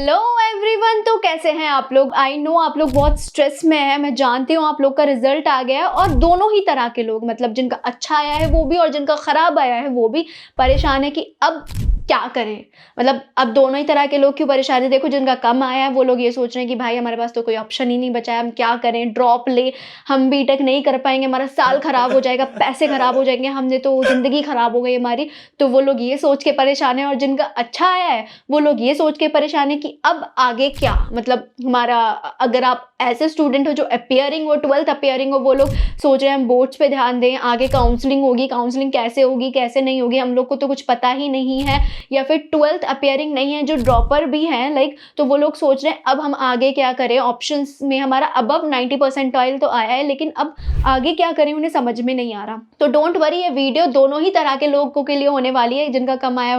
Hello everyone. तो कैसे हैं आप लोग? आई नो आप लोग बहुत स्ट्रेस में हैं, मैं जानती हूँ। आप लोग का रिजल्ट आ गया है और दोनों ही तरह के लोग, मतलब जिनका अच्छा आया है वो भी और जिनका खराब आया है वो भी परेशान है कि अब क्या करें। मतलब अब दोनों ही तरह के लोग क्यों परेशान है? देखो, जिनका कम आया है वो लोग ये सोच रहे हैं कि भाई हमारे पास तो कोई ऑप्शन ही नहीं बचा है, हम क्या करें, ड्रॉप ले, हम बीटेक नहीं कर पाएंगे, हमारा साल खराब हो जाएगा, पैसे खराब हो जाएंगे, हमने तो जिंदगी खराब हो गई हमारी। तो वो लोग ये सोच के परेशान है। और जिनका अच्छा आया है वो लोग ये सोच के परेशान है कि अब आगे क्या, मतलब हमारा, अगर आप ऐसे स्टूडेंट हो जो अपियरिंग हो, 12th अपियरिंग हो, वो लोग सोच रहे हैं हम बोर्ड्स पे ध्यान दें, आगे काउंसलिंग होगी, काउंसलिंग कैसे होगी कैसे नहीं होगी हम लोग को तो कुछ पता ही नहीं है। या फिर 12th अपियरिंग नहीं है, जो ड्रॉपर भी हैं लाइक, तो वो लोग सोच रहे हैं अब हम आगे क्या करें। ऑप्शंस में हमारा अबव 90 परसेंटाइल तो आया है, लेकिन अब आगे क्या करें उन्हें समझ में नहीं आ रहा। तो डोंट वरी, ये वीडियो दोनों ही तरह के लोगों के लिए होने वाली है, जिनका कम आया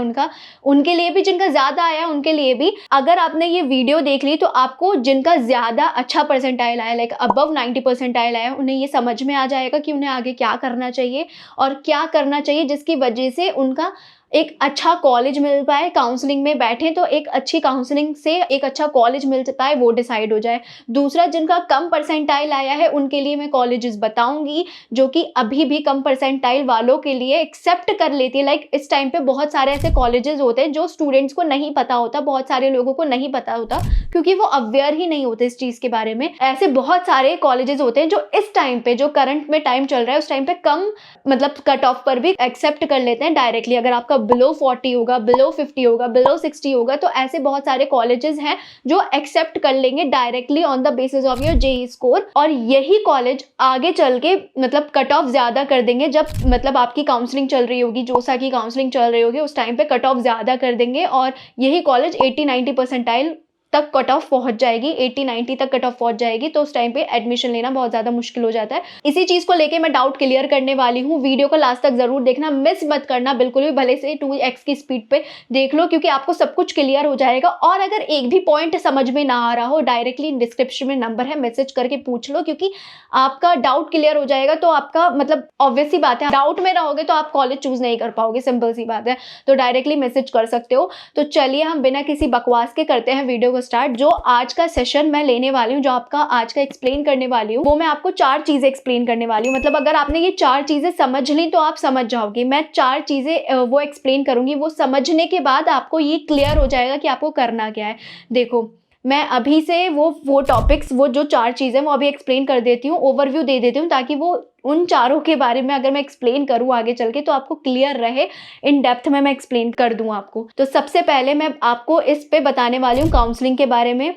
उनके लिए भी, जिनका ज्यादा आया उनके लिए भी। अगर आपने ये वीडियो देख ली तो आपको जिनका ज्यादा अच्छा परसेंटाइल आया, लाइक अबव 90 परसेंटाइल आया, उन्हें ये समझ में आ जाएगा कि उन्हें आगे क्या करना चाहिए और क्या करना चाहिए जिसकी वजह से उनका एक अच्छा कॉलेज मिल पाए। काउंसलिंग में बैठे तो एक अच्छी काउंसलिंग से एक अच्छा कॉलेज मिल पाए, वो डिसाइड हो जाए। दूसरा, जिनका कम परसेंटाइल आया है उनके लिए मैं कॉलेजेस बताऊंगी जो कि अभी भी कम परसेंटाइल वालों के लिए एक्सेप्ट कर लेती है। लाइक इस टाइम पे बहुत सारे ऐसे कॉलेजेस होते हैं जो स्टूडेंट्स को नहीं पता होता, बहुत सारे लोगों को नहीं पता होता क्योंकि वो अवेयर ही नहीं होते इस चीज के बारे में। ऐसे बहुत सारे कॉलेजेस होते हैं जो इस टाइम पे, जो करंट में टाइम चल रहा है उस टाइम पे कम, मतलब कट ऑफ पर भी एक्सेप्ट कर लेते हैं डायरेक्टली। अगर आपका बिलो 40 होगा, बिलो 50 होगा, बिलो 60 होगा, तो ऐसे बहुत सारे कॉलेजेस हैं जो एक्सेप्ट कर लेंगे directly on the basis of your JEE score. और यही कॉलेज आगे चल के मतलब कट ऑफ ज्यादा कर देंगे जब मतलब आपकी काउंसलिंग चल रही होगी, जोसा की काउंसलिंग चल रही होगी, उस टाइम पे कट ऑफ ज्यादा कर देंगे और यही कॉलेज 80-90 परसेंटाइल तक कट ऑफ पहुंच जाएगी, 80-90 तक कट ऑफ पहुंच जाएगी। तो उस टाइम पे एडमिशन लेना बहुत ज्यादा मुश्किल हो जाता है। इसी चीज को लेके मैं डाउट क्लियर करने वाली हूँ। वीडियो को लास्ट तक जरूर देखना, मिस मत करना बिल्कुल भी, भले से 2x की स्पीड पे देख लो क्योंकि आपको सब कुछ क्लियर हो जाएगा। और अगर एक भी पॉइंट समझ में ना आ रहा हो, डायरेक्टली डिस्क्रिप्शन में नंबर है, मैसेज करके पूछ लो क्योंकि आपका डाउट क्लियर हो जाएगा। तो आपका मतलब ऑब्वियस सी बात है, डाउट में रहोगे तो आप कॉलेज चूज नहीं कर पाओगे, सिंपल सी बात है। तो डायरेक्टली मैसेज कर सकते हो। तो चलिए हम बिना किसी बकवास के करते हैं वीडियो को स्टार्ट। जो आज का सेशन मैं लेने वाली हूँ, जो आपका आज का एक्सप्लेन करने वाली हूँ, वो मैं आपको 4 चीजें एक्सप्लेन करने वाली हूँ। मतलब अगर आपने ये 4 चीजें समझ ली तो आप समझ जाओगे। मैं 4 चीजें वो एक्सप्लेन करूंगी, वो समझने के बाद आपको ये क्लियर हो जाएगा कि आपको करना क्या है। देखो, मैं अभी से वो टॉपिक्स, वो जो 4 चीजें वो अभी एक्सप्लेन कर देती हूँ, ओवरव्यू दे देती हूँ, ताकि वो उन चारों के बारे में अगर मैं एक्सप्लेन करूँ आगे चल के तो आपको क्लियर रहे, इन डेप्थ में मैं एक्सप्लेन कर दूँ आपको। तो सबसे पहले मैं आपको इस पे बताने वाली हूँ काउंसलिंग के बारे में,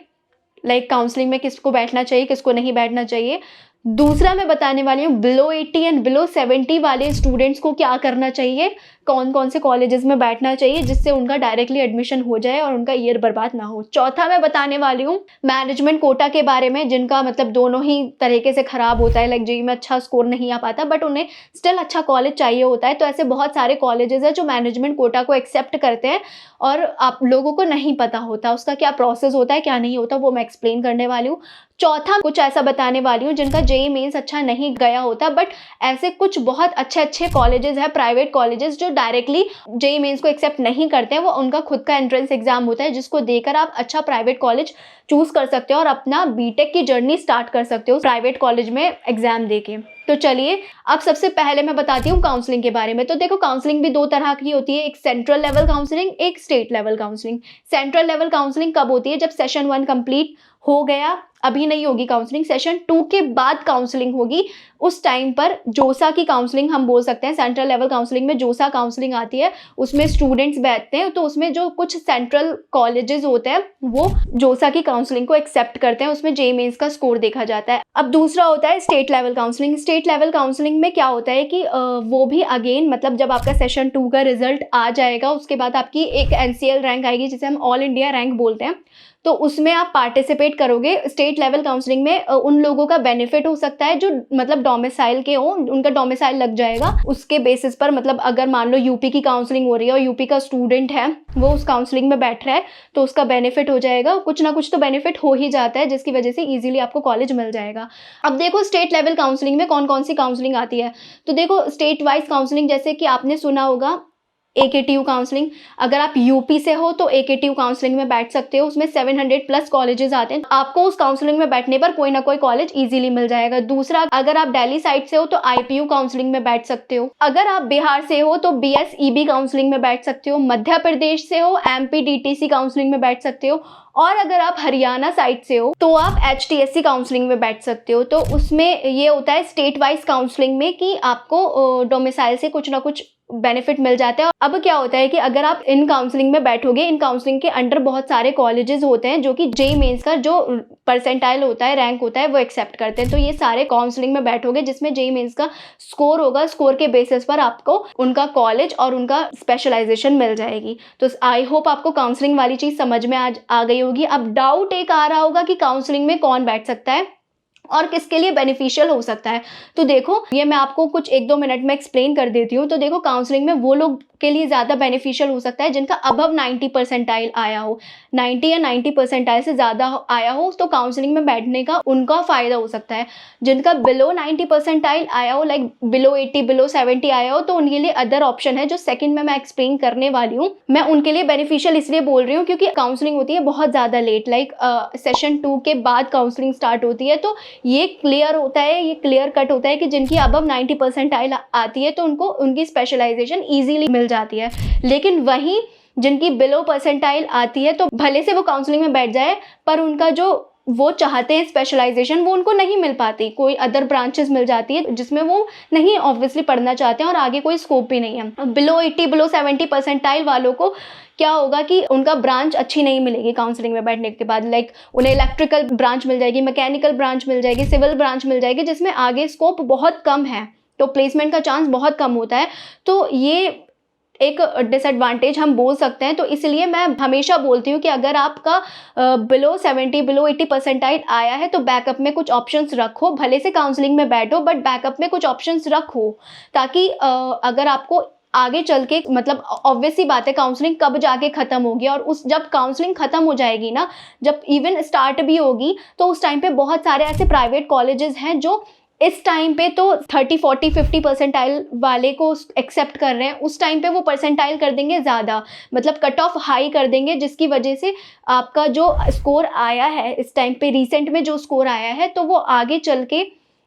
लाइक काउंसलिंग में किसको बैठना चाहिए, किसको नहीं बैठना चाहिए। दूसरा मैं बताने वाली हूँ बिलो 80 एंड बिलो 70 वाले स्टूडेंट्स को क्या करना चाहिए, कौन कौन से कॉलेजेस में बैठना चाहिए जिससे उनका डायरेक्टली एडमिशन हो जाए और उनका ईयर बर्बाद ना हो। चौथा मैं बताने वाली हूँ मैनेजमेंट कोटा के बारे में, जिनका मतलब दोनों ही तरीके से खराब होता है। लाइक जेईई में अच्छा स्कोर नहीं आ पाता बट उन्हें स्टिल अच्छा कॉलेज चाहिए होता है। तो ऐसे बहुत सारे कॉलेजेस हैं जो मैनेजमेंट कोटा को एक्सेप्ट करते हैं और आप लोगों को नहीं पता होता उसका क्या प्रोसेस होता है, क्या नहीं होता, वो मैं एक्सप्लेन करने वाली हूँ। चौथा कुछ ऐसा बताने वाली हूँ जिनका जेईई मेंस अच्छा नहीं गया होता बट ऐसे कुछ बहुत अच्छे अच्छे कॉलेजेस हैं, प्राइवेट कॉलेजेस, जो डायरेक्टली जेईई मेंस को एक्सेप्ट नहीं करते हैं। वो उनका खुद का एंट्रेंस एग्जाम होता है जिसको देकर आप अच्छा प्राइवेट कॉलेज चूज कर सकते हो और अपना बीटेक की जर्नी स्टार्ट कर सकते हो प्राइवेट कॉलेज में एग्जाम देके। तो चलिए अब सबसे पहले मैं बताती हूँ काउंसलिंग के बारे में। तो देखो, काउंसलिंग भी 2 तरह की होती है, एक सेंट्रल लेवल काउंसलिंग, एक state level counselling. Central level counselling कब होती है? जब सेशन 1 कंप्लीट हो गया, अभी नहीं होगी काउंसलिंग, सेशन 2 के बाद काउंसलिंग होगी। उस टाइम पर जोसा की काउंसलिंग हम बोल सकते हैं। सेंट्रल लेवल काउंसलिंग में जोसा काउंसलिंग आती है, उसमें स्टूडेंट्स बैठते हैं। तो उसमें जो कुछ सेंट्रल कॉलेजेस होते हैं वो जोसा की काउंसलिंग को एक्सेप्ट करते हैं, उसमें जेईई मेंस का स्कोर देखा जाता है। अब दूसरा होता है state level counselling. State level counselling में क्या होता है कि वो भी अगेन, मतलब जब आपका सेशन 2 का रिजल्ट आ जाएगा उसके बाद आपकी एक एनसीएल रैंक आएगी जिसे हम ऑल इंडिया रैंक बोलते हैं, तो उसमें आप पार्टिसिपेट करोगे। स्टेट लेवल काउंसलिंग में उन लोगों का बेनिफिट हो सकता है जो मतलब डोमिसाइल के हो, उनका डोमिसाइल लग जाएगा उसके बेसिस पर। मतलब अगर मान लो यूपी की काउंसलिंग हो रही है और यूपी का स्टूडेंट है, वो उस काउंसलिंग में बैठ रहा है, तो उसका बेनिफिट हो जाएगा, कुछ ना कुछ तो बेनिफिट हो ही जाता है जिसकी वजह से इजीली आपको कॉलेज मिल जाएगा। अब देखो, स्टेट लेवल काउंसलिंग में कौन कौन सी काउंसलिंग आती है। तो देखो, स्टेट वाइज काउंसलिंग, जैसे कि आपने सुना होगा AKTU काउंसलिंग, अगर आप यूपी से हो तो AKTU काउंसलिंग में बैठ सकते हो, उसमें 700 प्लस कॉलेजेस आते हैं, आपको उस काउंसलिंग में बैठने पर कोई ना कोई कॉलेज इजीली मिल जाएगा। दूसरा, अगर आप दिल्ली साइड से हो तो IPU काउंसलिंग में बैठ सकते हो, अगर आप बिहार से हो तो BSEB काउंसलिंग में बैठ सकते हो, मध्य प्रदेश से हो MPDTC काउंसलिंग में बैठ सकते हो, और अगर आप हरियाणा साइड से हो तो आप HTSC काउंसलिंग में बैठ सकते हो। तो उसमें ये होता है स्टेट वाइज काउंसलिंग में कि आपको डोमिसाइल से कुछ ना कुछ बेनिफिट मिल जाता है। अब क्या होता है कि अगर आप इन काउंसलिंग में बैठोगे, इन काउंसलिंग के अंडर बहुत सारे कॉलेजेस होते हैं जो कि JEE मेंस का जो परसेंटाइल होता है, रैंक होता है, वो एक्सेप्ट करते हैं। तो ये सारे काउंसलिंग में बैठोगे जिसमें JEE मेंस का स्कोर होगा, स्कोर के बेसिस पर आपको उनका कॉलेज और उनका स्पेशलाइजेशन मिल जाएगी। तो आई होप आपको काउंसलिंग वाली चीज़ समझ में आज आ गई होगी। अब डाउट एक आ रहा होगा कि काउंसलिंग में कौन बैठ सकता है और किसके लिए बेनिफिशियल हो सकता है। तो देखो, ये मैं आपको कुछ 1-2 मिनट में एक्सप्लेन कर देती हूँ। तो देखो, काउंसलिंग में वो लोग के लिए ज़्यादा बेनिफिशियल हो सकता है जिनका अबव 90 परसेंटाइल आया हो, 90 या 90 परसेंटाइल से ज़्यादा आया हो, तो काउंसलिंग में बैठने का उनका फ़ायदा हो सकता है। जिनका बिलो 90 परसेंटाइल आया हो, लाइक बिलो 80, बिलो 70 आया हो, तो उनके लिए अदर ऑप्शन है जो सेकंड में मैं एक्सप्लेन करने वाली हूँ। मैं उनके लिए बेनिफिशियल इसलिए बोल रही हूँ क्योंकि काउंसलिंग होती है बहुत ज़्यादा लेट, लाइक सेशन 2 के बाद काउंसलिंग स्टार्ट होती है। तो ये क्लियर होता है, ये क्लियर कट होता है कि जिनकी अबव 90 परसेंटाइल आती है तो उनको उनकी स्पेशलाइजेशन ईजिली मिल जाती है। लेकिन वहीं जिनकी बिलो परसेंटाइल आती है तो भले से वो काउंसलिंग में बैठ जाए, पर उनका जो वो चाहते हैं स्पेशलाइजेशन वो उनको नहीं मिल पाती। कोई अदर ब्रांचेस मिल जाती है जिसमें वो नहीं ऑब्वियसली पढ़ना चाहते हैं और आगे कोई स्कोप भी नहीं है। बिलो 80, बिलो 70 परसेंटाइल वालों को क्या होगा कि उनका ब्रांच अच्छी नहीं मिलेगी काउंसलिंग में बैठने के बाद। लाइक उन्हें इलेक्ट्रिकल ब्रांच मिल जाएगी, मैकेनिकल ब्रांच मिल जाएगी, सिविल ब्रांच मिल जाएगी, जिसमें आगे स्कोप बहुत कम है, तो प्लेसमेंट का चांस बहुत कम होता है। तो ये एक डिसएडवांटेज हम बोल सकते हैं। तो इसलिए मैं हमेशा बोलती हूँ कि अगर आपका बिलो 70, बिलो 80 परसेंटाइल आया है तो बैकअप में कुछ ऑप्शंस रखो। भले से काउंसलिंग में बैठो बट बैकअप में कुछ ऑप्शंस रखो, ताकि अगर आपको आगे चल के, मतलब ऑब्वियस सी बात है काउंसलिंग कब जाके ख़त्म होगी, और उस जब काउंसलिंग ख़त्म हो जाएगी ना, जब इवन स्टार्ट भी होगी, तो उस टाइम पे बहुत सारे ऐसे प्राइवेट कॉलेजेस हैं जो इस टाइम पे तो 30, 40, 50 परसेंटाइल वाले को एक्सेप्ट कर रहे हैं। उस टाइम पे वो परसेंटाइल कर देंगे ज़्यादा, मतलब कट ऑफ हाई कर देंगे, जिसकी वजह से आपका जो स्कोर आया है इस टाइम पे, रिसेंट में जो स्कोर आया है, तो वो आगे चल के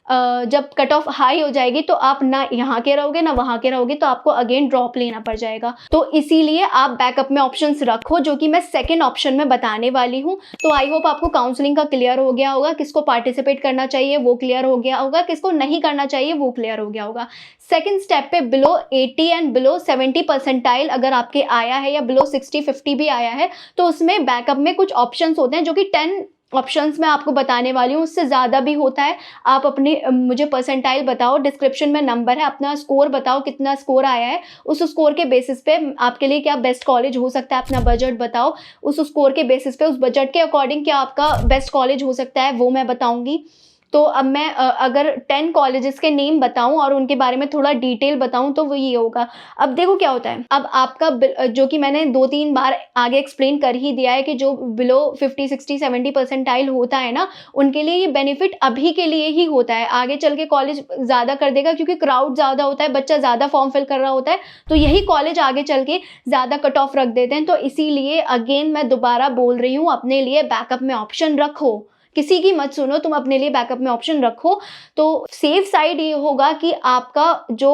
जब कट ऑफ हाई हो जाएगी तो आप ना यहाँ के रहोगे ना वहाँ के रहोगे, तो आपको अगेन ड्रॉप लेना पड़ जाएगा। तो इसीलिए आप बैकअप में ऑप्शंस रखो, जो कि मैं सेकंड ऑप्शन में बताने वाली हूँ। तो आई होप आपको काउंसलिंग का क्लियर हो गया होगा, किसको पार्टिसिपेट करना चाहिए वो क्लियर हो गया होगा, किसको नहीं करना चाहिए वो क्लियर हो गया होगा। सेकेंड स्टेप पे बिलो 80 एंड बिलो 70 परसेंटाइल अगर आपके आया है, या बिलो 60, 50 भी आया है, तो उसमें बैकअप में कुछ ऑप्शंस होते हैं, जो कि 10 ऑप्शंस मैं आपको बताने वाली हूँ, उससे ज़्यादा भी होता है। आप अपने मुझे परसेंटाइल बताओ, डिस्क्रिप्शन में नंबर है, अपना स्कोर बताओ कितना स्कोर आया है, उस स्कोर के बेसिस पे आपके लिए क्या बेस्ट कॉलेज हो सकता है, अपना बजट बताओ, उस स्कोर के बेसिस पे, उस बजट के अकॉर्डिंग क्या आपका बेस्ट कॉलेज हो सकता है वो मैं बताऊँगी। तो अब मैं अगर 10 कॉलेजेस के नेम बताऊं और उनके बारे में थोड़ा डिटेल बताऊं तो वो ये होगा। अब देखो क्या होता है, अब आपका जो कि मैंने 2-3 बार आगे एक्सप्लेन कर ही दिया है कि जो बिलो 50, 60, 70 परसेंटाइल होता है ना, उनके लिए ये बेनिफिट अभी के लिए ही होता है। आगे चल के कॉलेज ज़्यादा कर देगा, क्योंकि क्राउड ज़्यादा होता है, बच्चा ज़्यादा फॉर्म फिल कर रहा होता है, तो यही कॉलेज आगे चल के ज़्यादा कट ऑफ रख देते हैं। तो इसीलिए अगेन मैं दोबारा बोल रही हूँ, अपने लिए बैकअप में ऑप्शन रखो, किसी की मत सुनो, तुम अपने लिए बैकअप में ऑप्शन रखो। तो सेफ साइड ये होगा कि आपका जो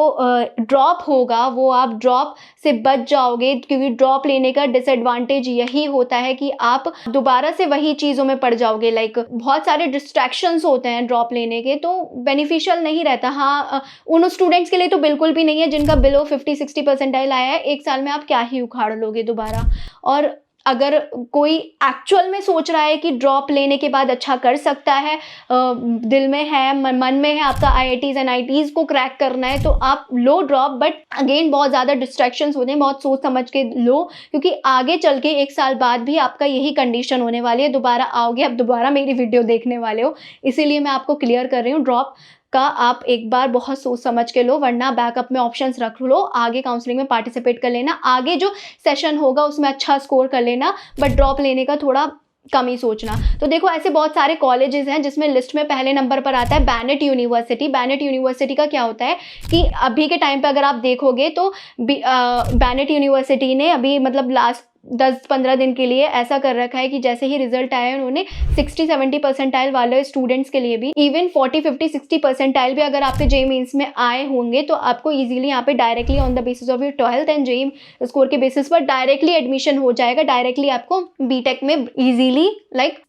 ड्रॉप होगा वो आप ड्रॉप से बच जाओगे, क्योंकि ड्रॉप लेने का डिसएडवांटेज यही होता है कि आप दोबारा से वही चीज़ों में पड़ जाओगे। लाइक बहुत सारे डिस्ट्रैक्शंस होते हैं ड्रॉप लेने के, तो बेनिफिशियल नहीं रहता। हाँ, उन स्टूडेंट्स के लिए तो बिल्कुल भी नहीं है जिनका बिलो 50, 60 परसेंटाइल आया है। एक साल में आप क्या ही उखाड़ लोगे दोबारा। और अगर कोई एक्चुअल में सोच रहा है कि ड्रॉप लेने के बाद अच्छा कर सकता है, दिल में है, मन में है आपका IITs NITs को क्रैक करना है, तो आप लो ड्रॉप। बट अगेन बहुत ज़्यादा डिस्ट्रैक्शंस होते हैं, बहुत सोच समझ के लो, क्योंकि आगे चल के 1 साल बाद भी आपका यही कंडीशन होने वाली है। दोबारा आओगे, अब दोबारा मेरी वीडियो देखने वाले हो, इसीलिए मैं आपको क्लियर कर रही हूँ। ड्रॉप का आप एक बार बहुत सोच समझ के लो, वरना बैकअप में ऑप्शंस रख लो, आगे काउंसलिंग में पार्टिसिपेट कर लेना, आगे जो सेशन होगा उसमें अच्छा स्कोर कर लेना, बट ड्रॉप लेने का थोड़ा कम ही सोचना। तो देखो ऐसे बहुत सारे कॉलेजेस हैं जिसमें लिस्ट में पहले नंबर पर आता है बैनेट यूनिवर्सिटी। बैनेट यूनिवर्सिटी का क्या होता है कि अभी के टाइम पे अगर आप देखोगे तो बैनेट यूनिवर्सिटी ने अभी मतलब लास्ट 10-15 दिन के लिए ऐसा कर रखा है कि जैसे ही रिजल्ट आया उन्होंने 60-70 परसेंटाइल वाले स्टूडेंट्स के लिए भी, इवन 40-50-60 परसेंटाइल भी अगर आपके जेईई मेंस में आए होंगे तो आपको इजीली यहाँ पे directly on the basis of your 12th and JEE score के बेसिस पर डायरेक्टली एडमिशन हो जाएगा। डायरेक्टली आपको बीटेक में इजीली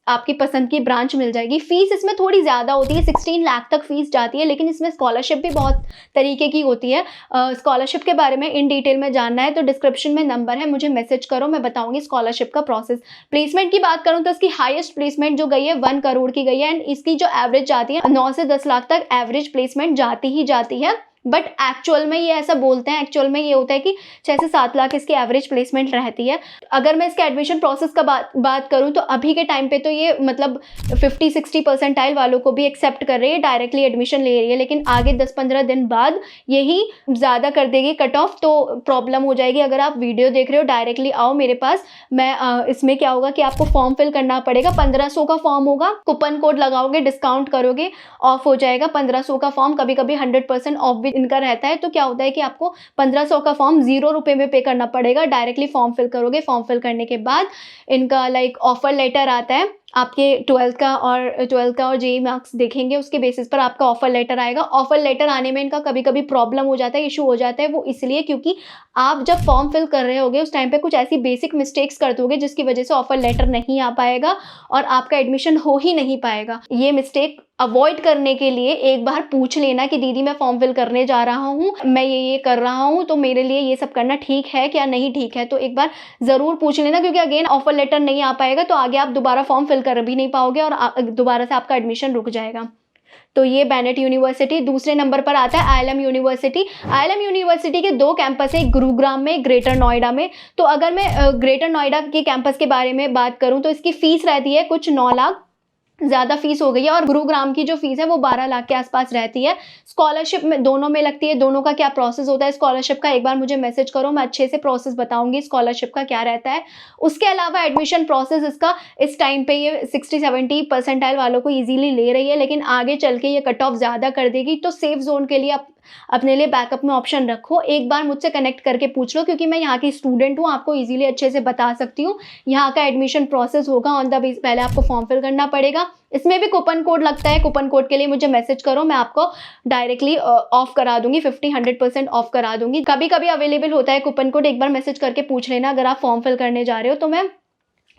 आपकी पसंद की ब्रांच मिल जाएगी। फीस इसमें थोड़ी ज़्यादा होती है, 16 लाख तक फीस जाती है, लेकिन इसमें स्कॉलरशिप भी बहुत तरीके की होती है। स्कॉलरशिप के बारे में इन डिटेल में जानना है तो डिस्क्रिप्शन में नंबर है, मुझे मैसेज करो, मैं बताऊंगी स्कॉलरशिप का प्रोसेस। प्लेसमेंट की बात करूं तो इसकी हाईएस्ट प्लेसमेंट जो गई है 1 करोड़ की गई है एंड इसकी जो एवरेज जाती है 9 से 10 लाख तक एवरेज प्लेसमेंट जाती ही जाती है। बट एक्चुअल में ये ऐसा बोलते हैं, एक्चुअल में ये होता है कि 6 से 7 लाख इसकी एवरेज प्लेसमेंट रहती है। अगर मैं इसके एडमिशन प्रोसेस का बात करूं तो अभी के टाइम पे तो ये मतलब 50-60 परसेंटाइल वालों को भी एक्सेप्ट कर रही है, डायरेक्टली एडमिशन ले रही है, लेकिन आगे 10-15 दिन बाद यही ज़्यादा कर देगी कट ऑफ, तो प्रॉब्लम हो जाएगी। अगर आप वीडियो देख रहे हो डायरेक्टली आओ मेरे पास, मैं इसमें क्या होगा कि आपको फॉर्म फिल करना पड़ेगा। 1500 का फॉर्म होगा, कूपन कोड लगाओगे, डिस्काउंट करोगे, ऑफ हो जाएगा 1500 का फॉर्म। कभी कभी 100% ऑफ भी इनका रहता है। तो क्या होता है कि आपको 1500 का फॉर्म 0 रुपये में पे करना पड़ेगा। डायरेक्टली फॉर्म फिल करोगे, फॉर्म फिल करने के बाद इनका ऑफर लेटर आता है आपके 12th का और जेईई मार्क्स देखेंगे, उसके बेसिस पर आपका ऑफर लेटर आएगा। ऑफर लेटर आने में इनका कभी कभी प्रॉब्लम हो जाता है, इशू हो जाता है। वो इसलिए क्योंकि आप जब फॉर्म फिल कर रहे होगे उस टाइम पे कुछ ऐसी बेसिक मिस्टेक्स करते होगे जिसकी वजह से ऑफर लेटर नहीं आ पाएगा और आपका एडमिशन हो ही नहीं पाएगा। ये मिस्टेक अवॉइड करने के लिए एक बार पूछ लेना कि दीदी मैं फॉर्म फिल करने जा रहा हूँ, मैं ये कर रहा हूँ, तो मेरे लिए ये सब करना ठीक है क्या नहीं ठीक है। तो एक बार ज़रूर पूछ लेना, क्योंकि अगेन ऑफर लेटर नहीं आ पाएगा तो आगे आप दोबारा फॉर्म फिल कर भी नहीं पाओगे और दोबारा से आपका एडमिशन रुक जाएगा। तो ये बैनेट यूनिवर्सिटी। दूसरे नंबर पर आता है IIM यूनिवर्सिटी। IIM यूनिवर्सिटी के 2 कैंपस है, गुरुग्राम में, ग्रेटर नोएडा में। तो अगर मैं ग्रेटर नोएडा के कैंपस के बारे में बात करूं तो इसकी फीस रहती है कुछ 9 लाख, ज़्यादा फीस हो गई है, और गुरुग्राम की जो फीस है वो 12 लाख के आसपास रहती है। स्कॉलरशिप में दोनों में लगती है। दोनों का क्या प्रोसेस होता है स्कॉलरशिप का, एक बार मुझे मैसेज करो, मैं अच्छे से प्रोसेस बताऊंगी स्कॉलरशिप का क्या रहता है। उसके अलावा एडमिशन प्रोसेस इसका इस टाइम पे ये 60-70 परसेंटाइल वालों को इजीली ले रही है, लेकिन आगे चल के ये कट ऑफ ज़्यादा कर देगी। तो सेफ जोन के लिए अपने लिए बैकअप में ऑप्शन रखो। एक बार मुझसे कनेक्ट करके पूछ लो, क्योंकि मैं यहाँ की स्टूडेंट हूँ, आपको इजीली अच्छे से बता सकती हूँ। यहाँ का एडमिशन प्रोसेस होगा ऑन द बेस, पहले आपको फॉर्म फिल करना पड़ेगा। इसमें भी कूपन कोड लगता है, कूपन कोड के लिए मुझे मैसेज करो, मैं आपको डायरेक्टली ऑफ करा दूंगी, 50-100% ऑफ करा दूंगी। कभी कभी अवेलेबल होता है कूपन कोड, एक बार मैसेज करके पूछ लेना अगर आप फॉर्म फिल करने जा रहे हो तो मैं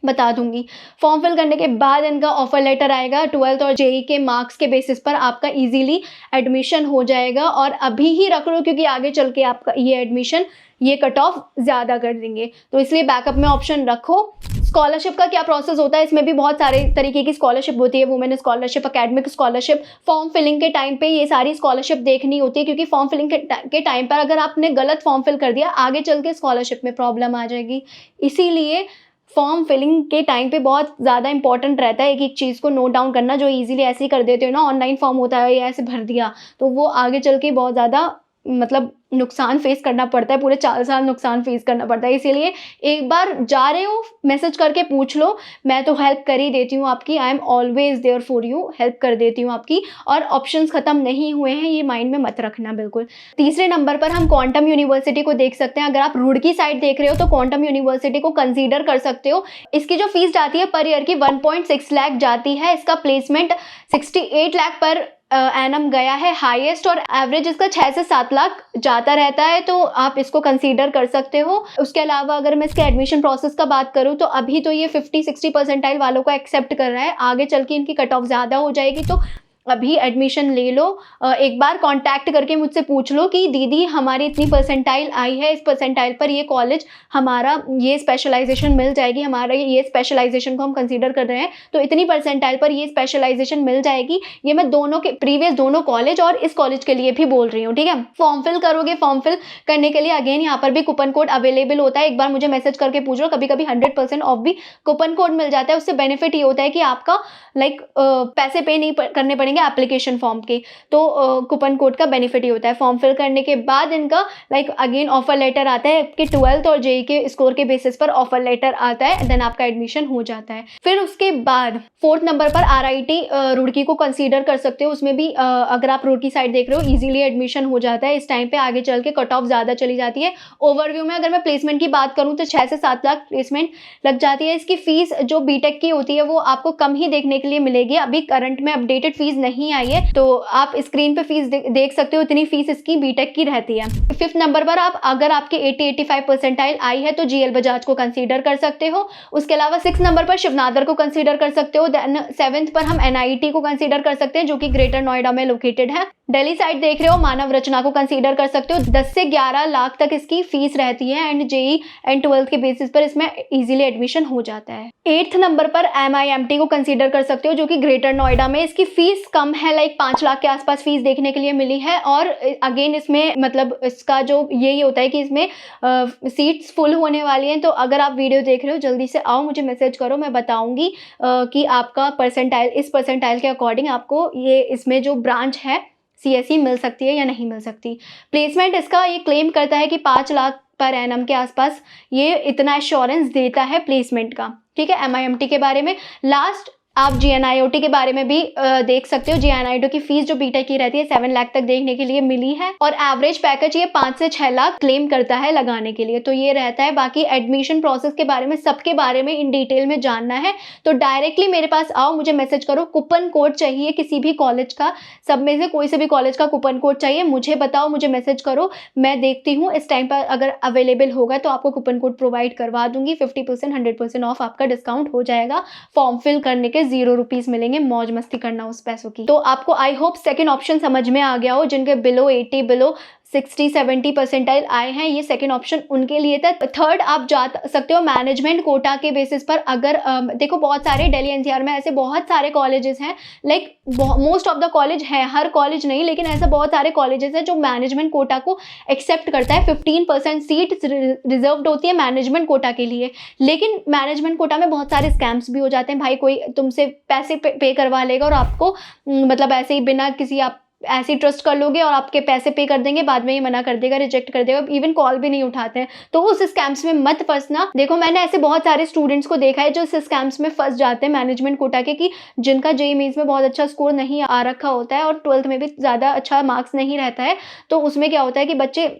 बता दूंगी। फॉर्म फिल करने के बाद इनका ऑफर लेटर आएगा। 12th और जेईई के मार्क्स के बेसिस पर आपका इजीली एडमिशन हो जाएगा, और अभी ही रख लो क्योंकि आगे चल के आपका ये एडमिशन ये कट ऑफ ज़्यादा कर देंगे, तो इसलिए बैकअप में ऑप्शन रखो। स्कॉलरशिप का क्या प्रोसेस होता है, इसमें भी बहुत सारे तरीके की स्कॉलरशिप होती है, women scholarship, academic scholarship. Form filling के टाइम पे ये सारी स्कॉलरशिप देखनी होती है, क्योंकि फॉर्म फिलिंग के टाइम पर अगर आपने गलत फॉर्म फिल कर दिया आगे चल के स्कॉलरशिप में प्रॉब्लम आ जाएगी। इसीलिए फॉर्म फिलिंग के टाइम पे बहुत ज़्यादा इंपॉर्टेंट रहता है एक चीज़ को नोट डाउन करना। जो इजीली ऐसे ही कर देते हो ना, ऑनलाइन फॉर्म होता है या ऐसे भर दिया, तो वो आगे चल के बहुत ज़्यादा मतलब नुकसान फेस करना पड़ता है, पूरे 4 साल नुकसान फेस करना पड़ता है। इसीलिए एक बार जा रहे हो मैसेज करके पूछ लो, मैं तो हेल्प कर ही देती हूँ आपकी। I am always there for you, help कर देती हूँ आपकी, और ऑप्शंस ख़त्म नहीं हुए हैं, ये माइंड में मत रखना बिल्कुल। तीसरे नंबर पर हम क्वांटम यूनिवर्सिटी को देख सकते हैं। अगर आप रुड़की साइड देख रहे हो तो क्वांटम यूनिवर्सिटी को कंसीडर कर सकते हो। इसकी जो फीस जाती है पर ईयर की 1.6 लाख जाती है। इसका प्लेसमेंट 68 लाख पर एनम गया है हाईएस्ट, और एवरेज इसका 6 से 7 लाख जाता रहता है, तो आप इसको कंसीडर कर सकते हो। उसके अलावा अगर मैं इसके एडमिशन प्रोसेस का बात करूँ तो अभी तो ये 50-60 परसेंटाइल वालों को एक्सेप्ट कर रहा है, आगे चल के इनकी कट ऑफ ज़्यादा हो जाएगी, तो अभी एडमिशन ले लो। एक बार कांटेक्ट करके मुझसे पूछ लो कि दीदी हमारी इतनी परसेंटाइल आई है, इस परसेंटाइल पर ये कॉलेज हमारा ये स्पेशलाइजेशन मिल जाएगी, हमारा ये स्पेशलाइजेशन को हम कंसीडर कर रहे हैं, तो इतनी परसेंटाइल पर ये स्पेशलाइजेशन मिल जाएगी। ये मैं दोनों के प्रीवियस दोनों कॉलेज और इस कॉलेज के लिए भी बोल रही हूँ, ठीक है। फॉर्म फिल करोगे, फॉर्म फिल करने के लिए अगेन यहाँ पर भी कूपन कोड अवेलेबल होता है। एक बार मुझे मैसेज करके पूछ लो, कभी कभी 100% ऑफ भी कूपन कोड मिल जाता है। उससे बेनिफिट ये होता है कि आपका पैसे पे नहीं करने पड़ेंगे, करेंगे एप्लीकेशन फॉर्म के, तो कूपन कोड का बेनिफिट ये होता है। फॉर्म फिल करने के बाद इनका लाइक अगेन ऑफर लेटर आता है, आपके 12th और जेई के स्कोर के बेसिस पर ऑफर लेटर आता है, देन आपका एडमिशन हो जाता है। फिर उसके बाद 4th नंबर पर आरआईटी रुड़की को कंसीडर कर सकते हो। उसमें भी अगर आप रुड़की साइड देख रहे हो इजीली एडमिशन हो जाता है इस टाइम पे, आगे चल के कट ऑफ ज़्यादा चली जाती है। ओवरव्यू में अगर मैं प्लेसमेंट की बात करूँ तो 6 से 7 लाख प्लेसमेंट लग जाती है। इसकी फीस जो बीटेक की होती है वो आपको कम ही देखने के लिए मिलेगी, अभी करंट में अपडेटेड फीस नहीं आई है, तो आप स्क्रीन पे फीस देख सकते हो, इतनी फीस इसकी बीटेक की रहती है। 5th नंबर पर आप अगर आपके 80-85 परसेंटाइल आई है तो जीएल बजाज को कंसीडर कर सकते हो। उसके अलावा 6th नंबर पर शिवनादर को कंसीडर कर सकते हो। देन 7th पर हम एनआईटी को कंसीडर कर सकते हैं जो कि ग्रेटर नोएडा में लोकेटेड है। दिल्ली साइड देख रहे हो मानव रचना को कंसीडर कर सकते हो, 10 से 11 लाख तक इसकी फीस रहती है एंड जेई एंड 12th के बेसिस पर इसमें इजीली एडमिशन हो जाता है। 8th नंबर पर MIMT को कंसीडर कर सकते हो जो कि ग्रेटर नोएडा में, इसकी फीस कम है, लाइक 5 लाख के आसपास फीस देखने के लिए मिली है। और अगेन इसमें मतलब इसका जो यही होता है कि इसमें सीट्स फुल होने वाली हैं, तो अगर आप वीडियो देख रहे हो जल्दी से आओ, मुझे मैसेज करो, मैं बताऊंगी कि आपका परसेंटाइल, इस परसेंटाइल के अकॉर्डिंग आपको ये इसमें जो ब्रांच है CSE मिल सकती है या नहीं मिल सकती। प्लेसमेंट इसका ये क्लेम करता है कि 5 लाख पर एनम के आसपास ये इतना एश्योरेंस देता है प्लेसमेंट का, ठीक है। MIMT के बारे में लास्ट आप GNIOT के बारे में भी देख सकते हो। GNIOT की फीस जो बीटेक की रहती है 7 लाख तक देखने के लिए मिली है और एवरेज पैकेज ये 5 से 6 लाख क्लेम करता है लगाने के लिए, तो ये रहता है। बाकी एडमिशन प्रोसेस के बारे में, सबके बारे में इन डिटेल में जानना है तो डायरेक्टली मेरे पास आओ, मुझे मैसेज करो। कूपन कोड चाहिए किसी भी कॉलेज का, सब में से कोई से भी कॉलेज का कूपन कोड चाहिए, मुझे बताओ, मुझे मैसेज करो, मैं देखती हूँ इस टाइम पर अगर अवेलेबल होगा तो आपको कूपन कोड प्रोवाइड करवा दूंगी। 50% 100% ऑफ आपका डिस्काउंट हो जाएगा। फॉर्म फिल करने के 0 रुपीज मिलेंगे, मौज मस्ती करना उस पैसों की। तो आपको आई होप सेकंड ऑप्शन समझ में आ गया हो। जिनके बिलो 80, बिलो 60-70 परसेंटाइल आए हैं, ये सेकंड ऑप्शन उनके लिए था। थर्ड आप जा सकते हो मैनेजमेंट कोटा के बेसिस पर। अगर देखो बहुत सारे दिल्ली NCR में ऐसे बहुत सारे कॉलेजेस हैं, like most of the college है, हर कॉलेज नहीं लेकिन ऐसे बहुत सारे कॉलेजेस हैं जो मैनेजमेंट कोटा को एक्सेप्ट करता है। 15% सीट रिजर्व्ड होती है मैनेजमेंट कोटा के लिए, लेकिन मैनेजमेंट कोटा में बहुत सारे स्कैम्स भी हो जाते हैं। भाई कोई तुमसे पैसे पे करवा लेगा और आपको मतलब ऐसे ही बिना किसी, आप ऐसे ट्रस्ट कर लोगे और आपके पैसे पे कर देंगे, बाद में ये मना कर देगा, रिजेक्ट कर देगा, इवन कॉल भी नहीं उठाते हैं। तो उस स्कैम्स में मत फंसना। देखो मैंने ऐसे बहुत सारे स्टूडेंट्स को देखा है जो इस स्कैम्स में फंस जाते हैं मैनेजमेंट कोटा के, कि जिनका जेईई मेंस में बहुत अच्छा स्कोर नहीं आ रखा होता है और 12th में भी ज़्यादा अच्छा मार्क्स नहीं रहता है, तो उसमें क्या होता है कि बच्चे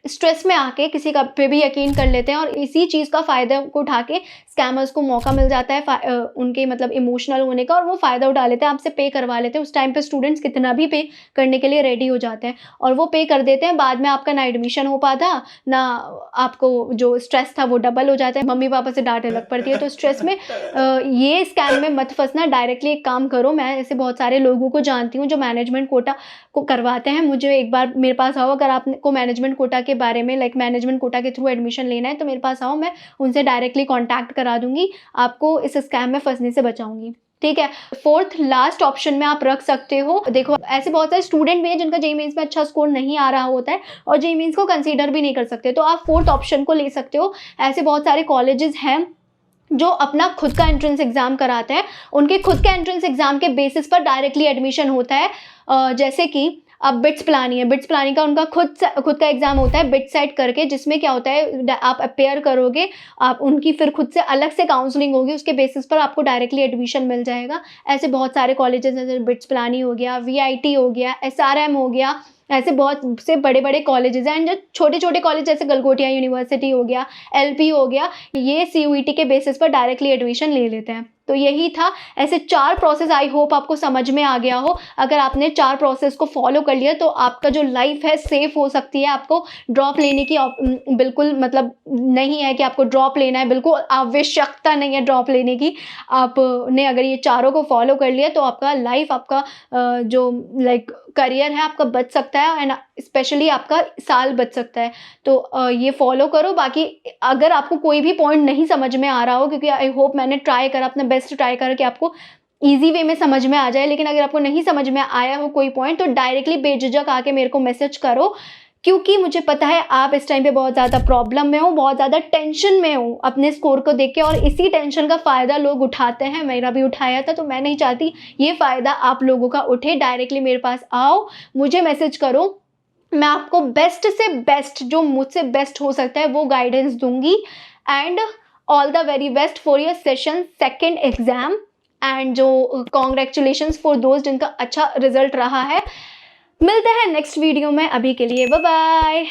स्ट्रेस में आके किसी का पे भी यकीन कर लेते हैं और इसी चीज़ का फ़ायदा को उठा के स्कैमर्स को मौका मिल जाता है उनके मतलब इमोशनल होने का, और वो फ़ायदा उठा लेते हैं, आपसे पे करवा लेते हैं। उस टाइम पे स्टूडेंट्स कितना भी पे करने के लिए रेडी हो जाते हैं और वो पे कर देते हैं, बाद में आपका ना एडमिशन हो पाता, ना आपको जो स्ट्रेस था वो डबल हो जाता है, मम्मी पापा से डांट अलग पड़ती है। तो स्ट्रेस में ये स्कैम में मत फंसना, डायरेक्टली एक काम करो। मैं ऐसे बहुत सारे लोगों को जानती हूँ जो मैनेजमेंट कोटा को करवाते हैं। मुझे एक बार मेरे पास आओ, अगर आपको मैनेजमेंट कोटा के बारे में लाइक मैनेजमेंट कोटा के थ्रू एडमिशन लेना है तो मेरे पास आओ, मैं उनसे डायरेक्टली कॉन्टैक्ट करा दूंगी, आपको इस स्कैम में फंसने से बचाऊंगी, ठीक है। फोर्थ लास्ट ऑप्शन में आप रख सकते हो, देखो ऐसे बहुत सारे स्टूडेंट भी हैं जिनका जेईई मेंस में अच्छा स्कोर नहीं आ रहा होता है और जेईई मेंस को कंसीडर भी नहीं कर सकते, तो आप फोर्थ ऑप्शन को ले सकते हो। ऐसे बहुत सारे कॉलेजेस हैं जो अपना खुद का एंट्रेंस एग्जाम कराते हैं, उनके खुद के एंट्रेंस एग्जाम के बेसिस पर डायरेक्टली एडमिशन होता है। जैसे कि अब बिट्स पिलानी है, बिट्स पिलानी का उनका खुद का एग्जाम होता है बिट सेट करके, जिसमें क्या होता है आप अपेयर करोगे, आप उनकी फिर खुद से अलग से काउंसलिंग होगी, उसके बेसिस पर आपको डायरेक्टली एडमिशन मिल जाएगा। ऐसे बहुत सारे कॉलेजेस हैं, जैसे बिट्स पिलानी हो गया, VIT हो गया, SRM हो गया, ऐसे बहुत से बड़े बड़े कॉलेजेस हैं। एंड जो छोटे छोटे कॉलेज जैसे गलगोटिया यूनिवर्सिटी हो गया, LP हो गया, ये CUET के बेसिस पर डायरेक्टली एडमिशन ले लेते हैं। तो यही था, ऐसे 4 प्रोसेस आई होप आपको समझ में आ गया हो। अगर आपने 4 प्रोसेस को फॉलो कर लिया तो आपका जो लाइफ है सेफ हो सकती है। आपको ड्रॉप लेने की बिल्कुल मतलब नहीं है कि आपको ड्रॉप लेना है, बिल्कुल आवश्यकता नहीं है ड्रॉप लेने की। आपने अगर ये चारों को फॉलो कर लिया तो आपका लाइफ, आपका जो लाइक करियर है आपका बच सकता है एंड स्पेशली आपका साल बच सकता है। तो ये फॉलो करो। बाकी अगर आपको कोई भी पॉइंट नहीं समझ में आ रहा हो, क्योंकि आई होप मैंने ट्राई करा, अपना बेस्ट ट्राई करा कि आपको ईजी वे में समझ में आ जाए, लेकिन अगर आपको नहीं समझ में आया हो कोई पॉइंट तो डायरेक्टली बेझिझक आके मेरे को मैसेज करो क्योंकि मुझे पता है आप इस टाइम पे बहुत ज़्यादा प्रॉब्लम में हो, बहुत ज़्यादा टेंशन में हो अपने स्कोर को देख के, और इसी टेंशन का फ़ायदा लोग उठाते हैं। मेरा भी उठाया था, तो मैं नहीं चाहती ये फ़ायदा आप लोगों का उठे। डायरेक्टली मेरे पास आओ, मुझे मैसेज करो, मैं आपको बेस्ट से बेस्ट, जो मुझसे बेस्ट हो सकता है वो गाइडेंस दूंगी। And all the very best for your session second exam, and जो कॉन्ग्रेचुलेशंस फॉर दोस्त जिनका अच्छा रिजल्ट रहा है। मिलते हैं नेक्स्ट वीडियो में, अभी के लिए बाय बाय।